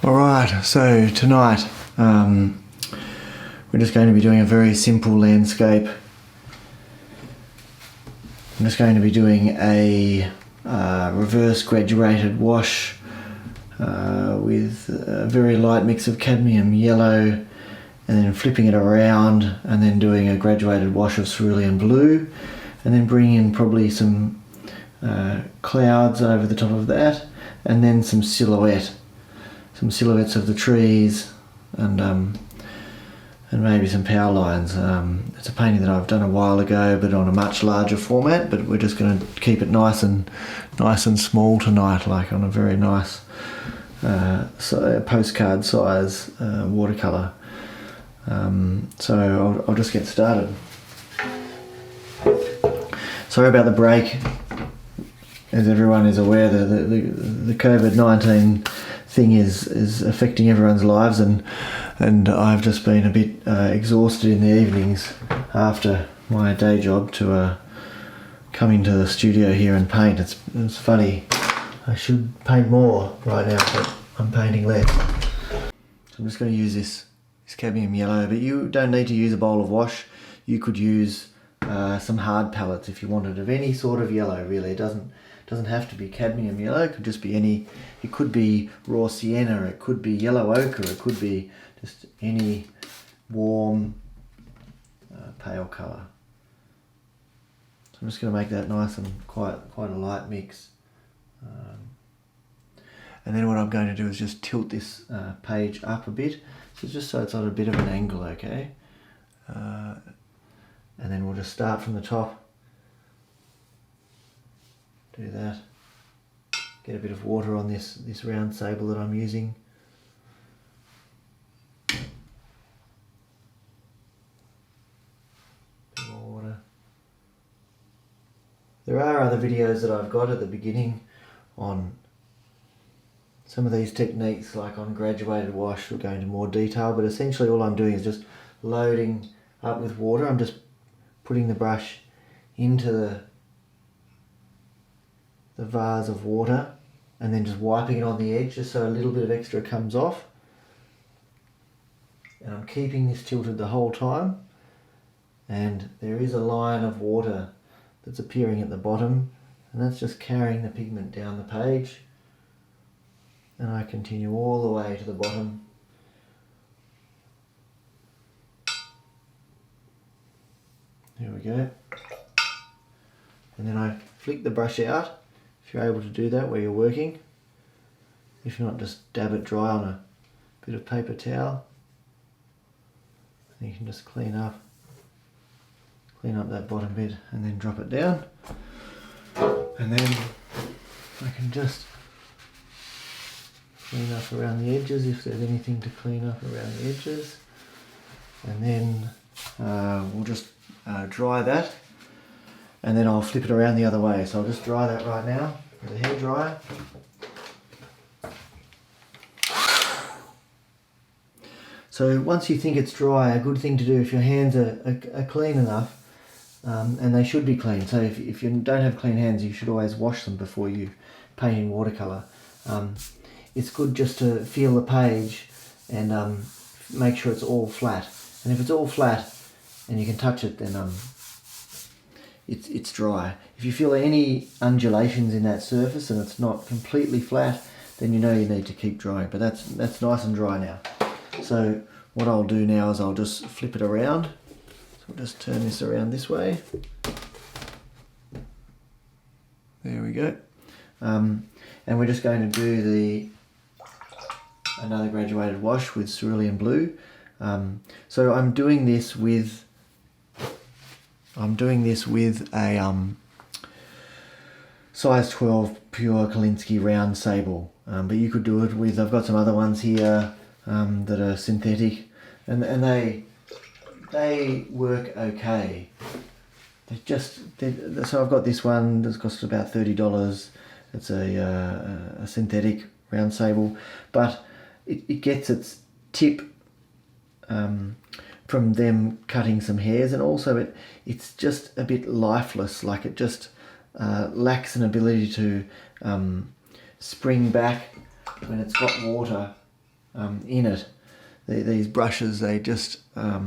Alright, so tonight we're just going to be doing a very simple landscape. I'm just going to be doing a reverse graduated wash with a very light mix of cadmium yellow, and then flipping it around and then doing a graduated wash of cerulean blue, and then bringing in probably some clouds over the top of that, and then some silhouettes of the trees, and maybe some power lines. It's a painting that I've done a while ago, but on a much larger format. But we're just going to keep it nice and small tonight, like on a very nice postcard size watercolour. So I'll just get started. Sorry about the break. As everyone is aware, the COVID-19 thing is affecting everyone's lives, and I've just been a bit exhausted in the evenings after my day job to come into the studio here and paint. It's funny, I should paint more right now, but I'm painting less. So I'm just going to use this cadmium yellow, but you don't need to use a bowl of wash. You could use some hard palettes if you wanted, of any sort of yellow really. It doesn't have to be cadmium yellow, it could just be any. It could be raw sienna, it could be yellow ochre, it could be just any warm pale colour. So I'm just going to make that nice and quite a light mix. And then what I'm going to do is just tilt this page up a bit, so it's at a bit of an angle, okay? And then we'll just start from the top. Do that. Get a bit of water on this round sable that I'm using. Bit more water. There are other videos that I've got at the beginning on some of these techniques, like on graduated wash. We'll go into more detail, but essentially all I'm doing is just loading up with water. I'm just putting the brush into the vase of water and then just wiping it on the edge, just so a little bit of extra comes off. And I'm keeping this tilted the whole time, and there is a line of water that's appearing at the bottom, and that's just carrying the pigment down the page. And I continue all the way to the bottom. There we go. And then I flick the brush out, if you're able to do that where you're working. If not, just dab it dry on a bit of paper towel. And you can just clean up that bottom bit and then drop it down. And then I can just clean up around the edges if there's anything to clean up around the edges. And then we'll just dry that, and then I'll flip it around the other way. So I'll just dry that right now with a hairdryer. So once you think it's dry, a good thing to do, if your hands are clean enough, and they should be clean, so if you don't have clean hands, you should always wash them before you paint in watercolour. It's good just to feel the page and make sure it's all flat. And if it's all flat and you can touch it, then it's dry. If you feel any undulations in that surface and it's not completely flat, then you know you need to keep drying. But that's nice and dry now. So what I'll do now is I'll just flip it around. So I'll just turn this around this way. There we go. And we're just going to do another graduated wash with cerulean blue. So I'm doing this with a size 12 pure Kolinsky round sable, but you could do it with, I've got some other ones here that are synthetic, and they work okay. So I've got this one that's cost about $30. It's a synthetic round sable, but it gets its tip from them cutting some hairs, and also it's just a bit lifeless, like it just lacks an ability to spring back when it's got water in it. These brushes, they just I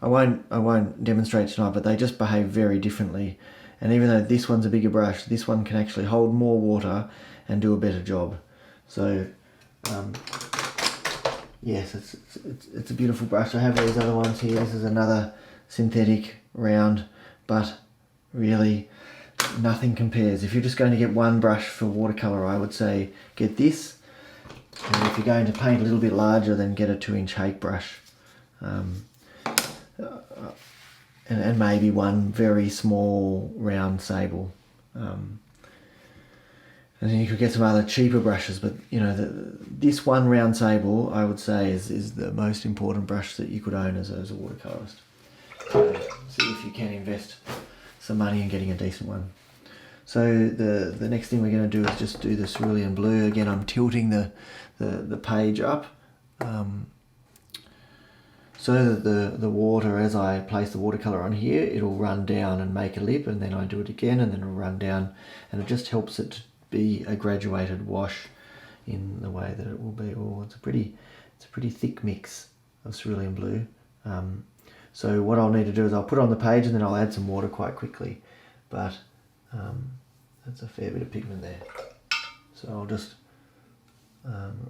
won't demonstrate tonight, but they just behave very differently. And even though this one's a bigger brush, this one can actually hold more water and do a better job. So yes, it's a beautiful brush. I have these other ones here. This is another synthetic round, but really nothing compares. If you're just going to get one brush for watercolour, I would say get this. And if you're going to paint a little bit larger, then get a 2-inch hake brush. And maybe one very small round sable. And then you could get some other cheaper brushes, but you know, this one round sable, I would say, is the most important brush that you could own as a watercolourist. So see if you can invest some money in getting a decent one. So the next thing we're going to do is just do the cerulean blue. Again, I'm tilting the page up so that the water, as I place the watercolour on here, it'll run down and make a lip, and then I do it again and then it'll run down, and it just helps it to be a graduated wash in the way that it will be. Oh, it's a pretty thick mix of cerulean blue. So what I'll need to do is I'll put it on the page and then I'll add some water quite quickly, but that's a fair bit of pigment there. So I'll just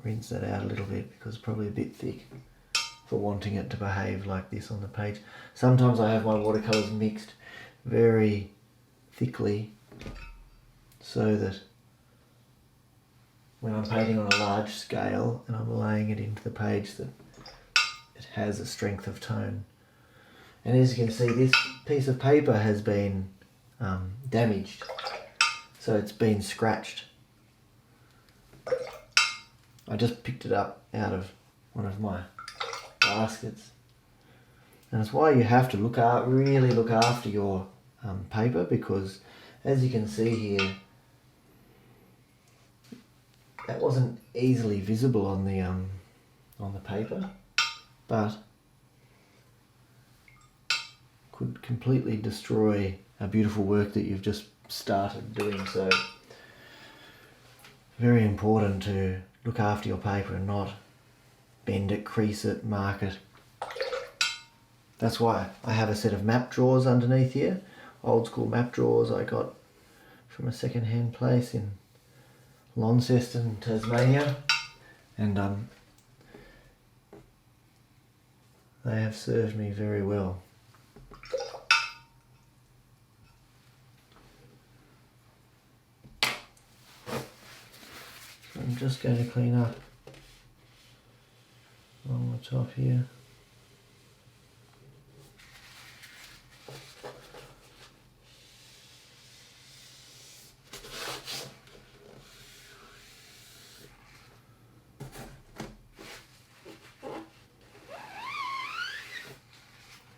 rinse that out a little bit because it's probably a bit thick for wanting it to behave like this on the page. Sometimes I have my watercolours mixed very thickly so that when I'm painting on a large scale and I'm laying it into the page, that it has a strength of tone. And as you can see, this piece of paper has been damaged, so it's been scratched. I just picked it up out of one of my baskets, and it's why you have to really look after your paper, because as you can see here, that wasn't easily visible on the paper, but could completely destroy a beautiful work that you've just started doing. So very important to look after your paper and not bend it, crease it, mark it. That's why I have a set of map drawers underneath here, old school map drawers I got from a second-hand place in Launceston, Tasmania, and they have served me very well. So I'm just going to clean up along the top here.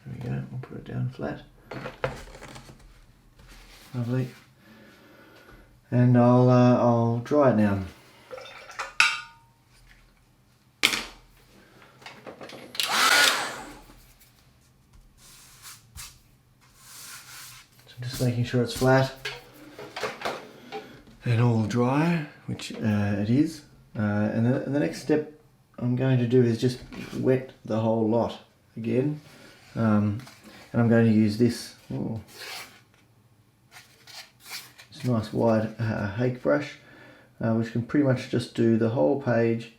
There we go, we'll put it down flat. Lovely. And I'll dry it now. Just making sure it's flat and all dry, which it is. And the next step I'm going to do is just wet the whole lot again. And I'm going to use this nice wide hake brush, which can pretty much just do the whole page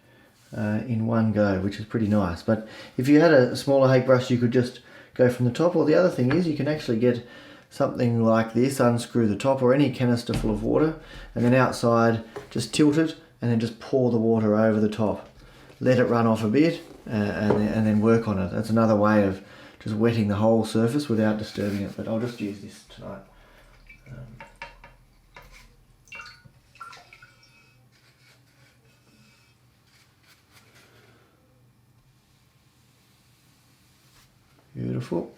in one go, which is pretty nice. But if you had a smaller hake brush, you could just go from the top, or the other thing is you can actually get something like this, unscrew the top or any canister full of water, and then outside just tilt it and then just pour the water over the top. Let it run off a bit and then work on it. That's another way of just wetting the whole surface without disturbing it, but I'll just use this tonight. Beautiful.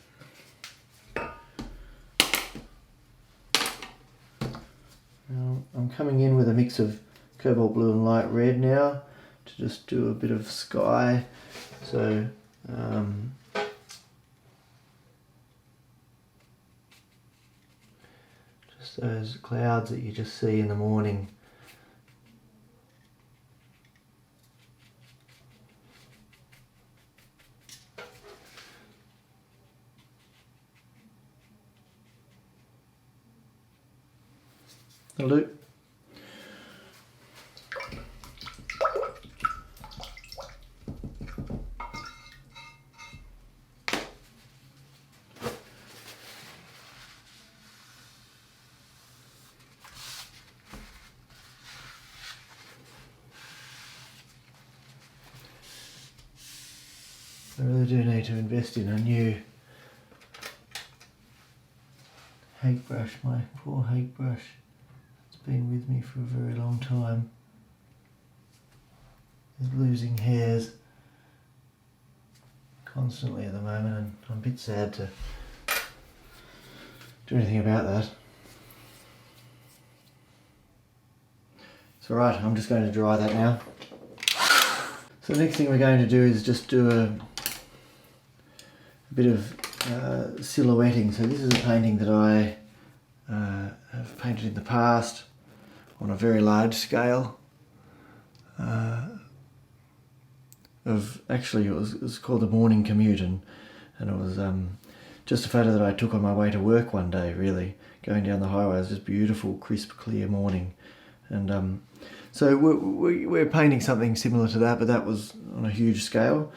Now, I'm coming in with a mix of cobalt blue and light red now to just do a bit of sky. So just those clouds that you just see in the morning. That'll do. I really do need to invest in a new hake brush. My poor hake brush, it's been with me for a very long time. It's losing hairs constantly at the moment, and I'm a bit sad to do anything about that. It's alright, I'm just going to dry that now. So the next thing we're going to do is just do a bit of silhouetting. So this is a painting that I have painted in the past on a very large scale. Actually it was called The Morning Commute, and it was just a photo that I took on my way to work one day, really, going down the highway. It was just beautiful, crisp, clear morning. And so we're painting something similar to that, but that was on a huge scale.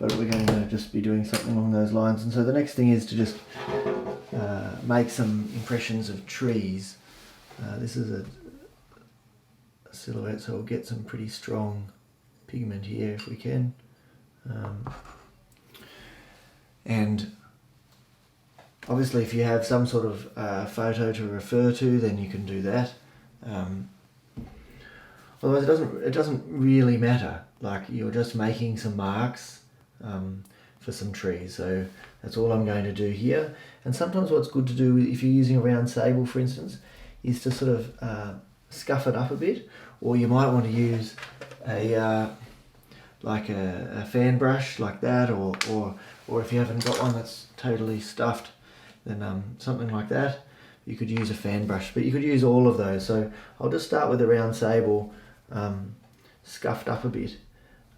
But we're going to just be doing something along those lines. And so the next thing is to just make some impressions of trees. This is a silhouette, so we'll get some pretty strong pigment here if we can. And obviously if you have some sort of photo to refer to, then you can do that. Otherwise it doesn't really matter. Like, you're just making some marks for some trees. So that's all I'm going to do here. And sometimes what's good to do if you're using a round sable, for instance, is to sort of scuff it up a bit, or you might want to use a like a fan brush like that, or if you haven't got one that's totally stuffed, then something like that. You could use a fan brush, but you could use all of those. So I'll just start with a round sable, scuffed up a bit,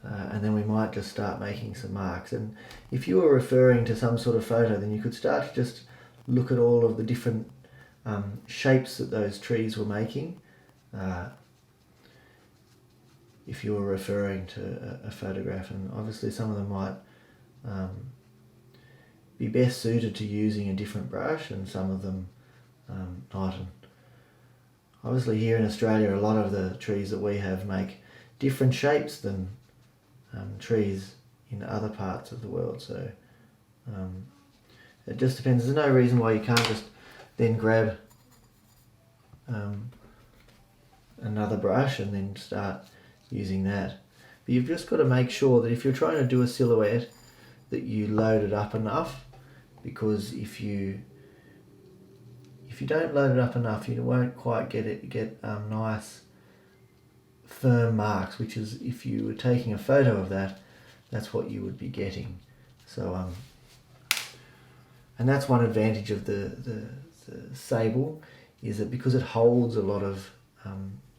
and then we might just start making some marks. And if you were referring to some sort of photo, then you could start to just look at all of the different shapes that those trees were making. If you were referring to a photograph, and obviously some of them might be best suited to using a different brush, and some of them not. And obviously here in Australia, a lot of the trees that we have make different shapes than trees in other parts of the world. So it just depends. There's no reason why you can't just then grab another brush and then start using that. But you've just got to make sure that if you're trying to do a silhouette, that you load it up enough, because if you don't load it up enough, you won't quite get nice firm marks, which is, if you were taking a photo of that, that's what you would be getting. So and that's one advantage of the sable, is that because it holds a lot of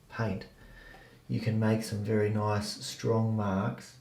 paint, you can make some very nice strong marks.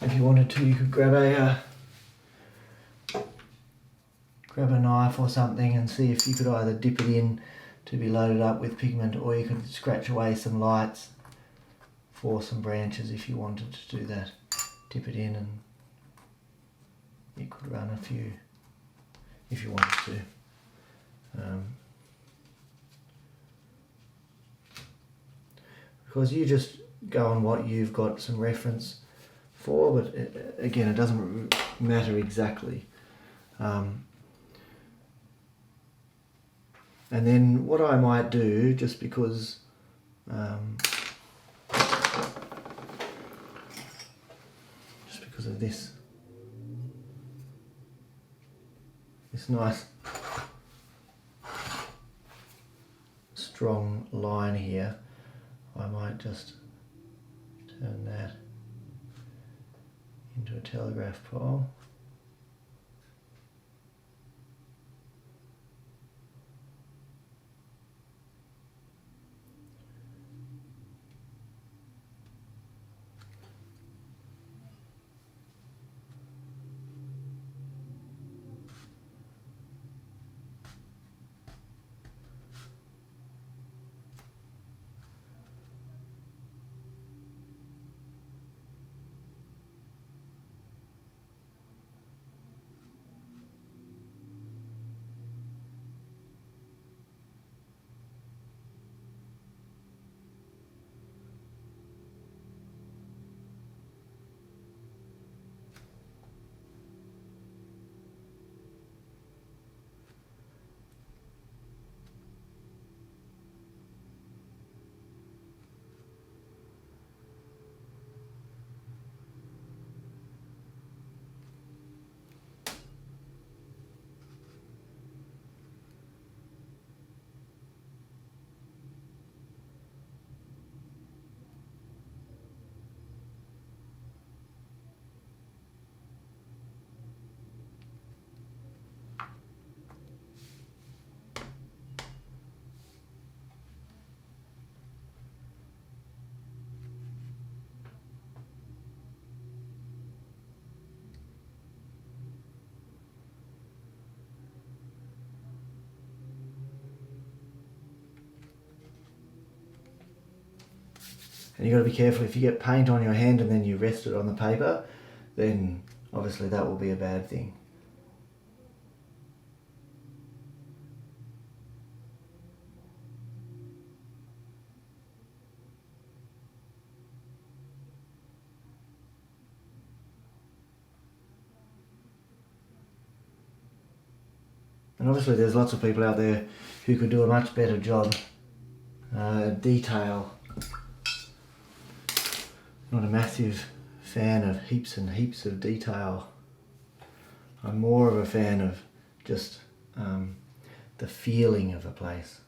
If you wanted to, you could grab a grab a knife or something and see if you could either dip it in to be loaded up with pigment, or you could scratch away some lights for some branches if you wanted to do that. Dip it in and you could run a few if you wanted to. Because you just go on what you've got some reference for, but again, it doesn't matter exactly. And then what I might do, just because of this nice strong line here, I might just turn that into a telegraph pole. And you've got to be careful, if you get paint on your hand and then you rest it on the paper, then obviously that will be a bad thing. And obviously there's lots of people out there who could do a much better job. Detail. Not a massive fan of heaps and heaps of detail. I'm more of a fan of just the feeling of a place.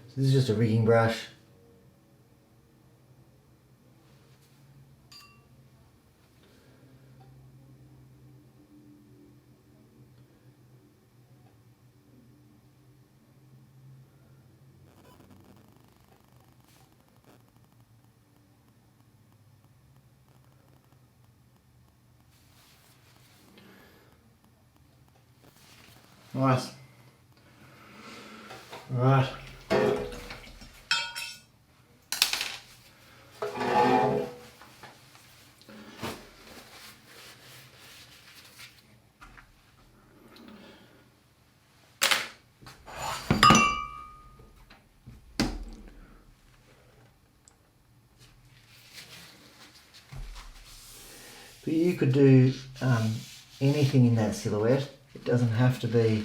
So this is just a rigging brush. Nice. Right. But you could do anything in that silhouette. It doesn't have to be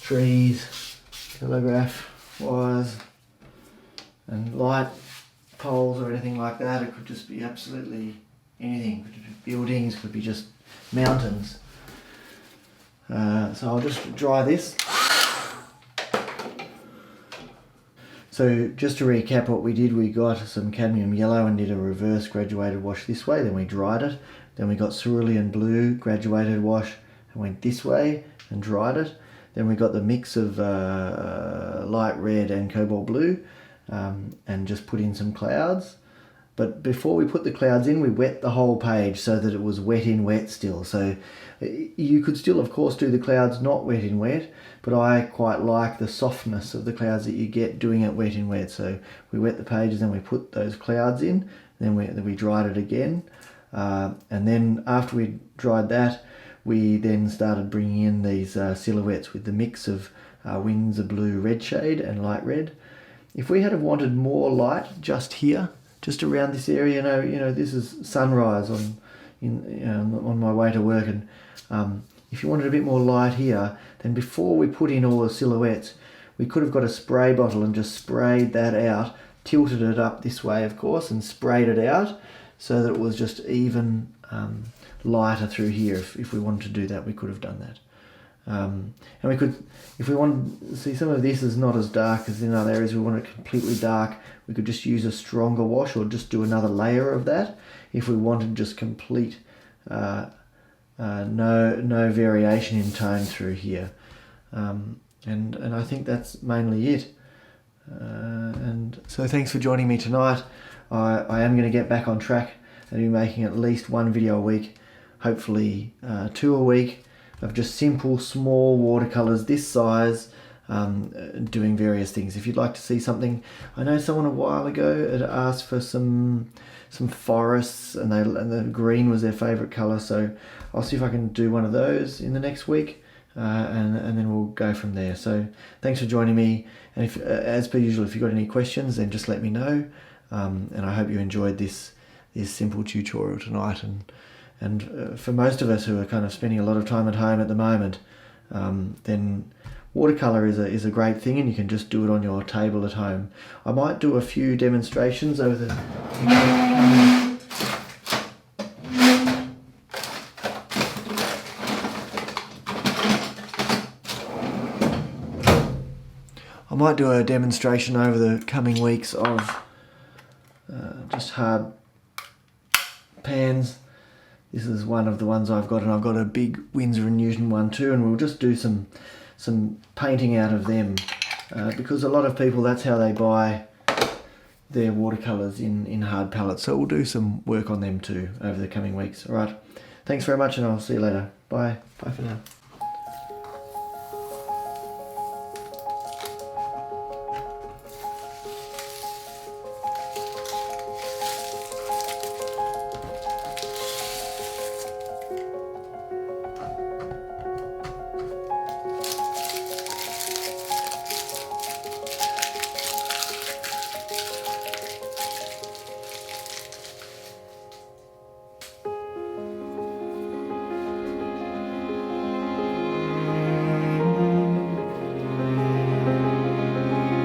trees, telegraph wires and light poles or anything like that. It could just be absolutely anything. It could be buildings, could be just mountains. So I'll just dry this. So just to recap what we did, we got some cadmium yellow and did a reverse graduated wash this way, then we dried it. Then we got cerulean blue graduated wash and went this way and dried it. Then we got the mix of light red and cobalt blue and just put in some clouds. But before we put the clouds in, we wet the whole page so that it was wet in wet still. So you could still, of course, do the clouds not wet in wet, but I quite like the softness of the clouds that you get doing it wet in wet. So we wet the pages and we put those clouds in, then we dried it again. And then after we dried that, we then started bringing in these silhouettes with the mix of Winsor blue red shade and light red. If we had have wanted more light just here, just around this area, you know, this is sunrise on my way to work, and if you wanted a bit more light here, then before we put in all the silhouettes, we could have got a spray bottle and just sprayed that out, tilted it up this way, of course, and sprayed it out so that it was just even lighter through here. If we wanted to do that, we could have done that. And we could, if we wanted to see some of this is not as dark as in other areas, we want it completely dark, we could just use a stronger wash or just do another layer of that. If we wanted just complete no variation in tone through here, and I think that's mainly it. And so thanks for joining me tonight. I am going to get back on track and be making at least one video a week, hopefully 2 a week, of just simple small watercolors this size, doing various things. If you'd like to see something, I know someone a while ago had asked for some forests, and the green was their favorite color, so I'll see if I can do one of those in the next week, and then we'll go from there. So thanks for joining me, and if, as per usual, if you've got any questions, then just let me know, and I hope you enjoyed this simple tutorial tonight. And for most of us who are kind of spending a lot of time at home at the moment, then watercolour is a great thing, and you can just do it on your table at home. I might do a few demonstrations over the... I might do a demonstration over the coming weeks of just hard pans. This is one of the ones I've got, and I've got a big Winsor & Newton one too, and we'll just do some painting out of them, because a lot of people, that's how they buy their watercolours, in hard palettes. So we'll do some work on them too over the coming weeks. Alright, thanks very much, and I'll see you later. Bye for now.